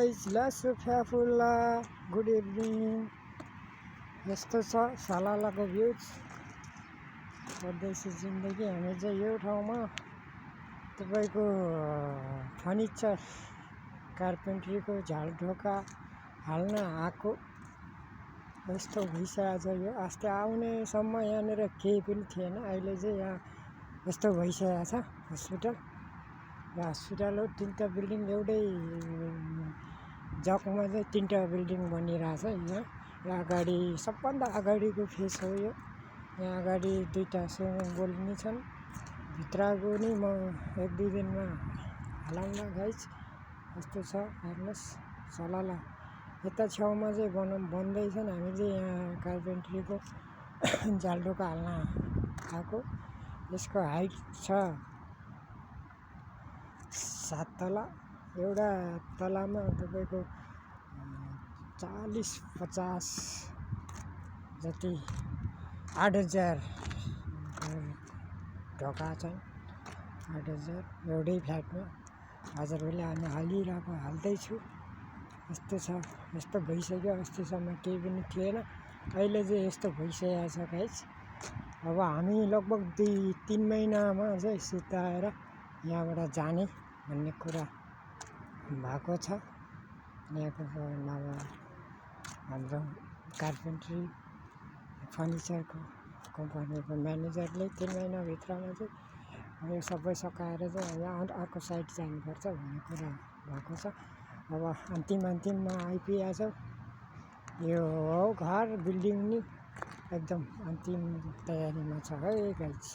Guys लासुफा फुल्ला good evening. यस्तो छ सलालाको भ्यूज परदेशी जिन्दगी। हामी चाहिँ यो ठाउँमा तपाईको फर्निचर कार्पेन्ट्रीको झालढोका हाल्न आएको। यस्तो भइसकेको छ यो। अस्ति आउनेसम्म यहाँनिर केही पनि थिएन, अहिले चाहिँ यहाँ यस्तो भइसकेको छ हस्पिटल। र हस्पिटल हो, तीनटा बिल्डिङ एउटै जगमा चाहिँ तीनटा बिल्डिङ बनिरहेछ यहाँ। र अगाडि सबभन्दा अगाडिको फेस हो यो। यहाँ अगाडि दुईटा स्विमिङ पुल पनि छन्। भित्रको नि म एक दुई दिनमा हालौँला गाइज। यस्तो छ हेर्नुहोस् सलाला। यता छेउमा चाहिँ बन्दैछन्। हामी चाहिँ यहाँ कार्पेन्ट्रीको झालढोका हाल्न आएको। यसको हाइट छ 7 तला। एउटा तलामा तपाईको 40-50 जति 8000 ढोका छन्। 8000 एउटै फ्ल्याटमा। हजुरहरूले हामी हाल्दैछु। यस्तो छ, यस्तो भइसक्यो। अस्तिसम्म केही पनि थिएन, अहिले चाहिँ यस्तो भइसकेको छ गाइस। अब हामी लगभग 2-3 महिनामा चाहिँ सुताएर यहाँबाट जाने भन्ने कुरा भएको छ। यहाँको हाम्रो कार्पेन्ट्री फर्निचरको कम्पनीको म्यानेजरले 3 महिनाभित्रमा चाहिँ यो सबै सकाएर चाहिँ यहाँ अर्को साइड जानुपर्छ भन्ने कुरा भएको छ। अब अन्तिममा आइपुगेछौँ। यो हो घर बिल्डिङ नि एकदम अन्तिम तयारीमा छ है गाइस।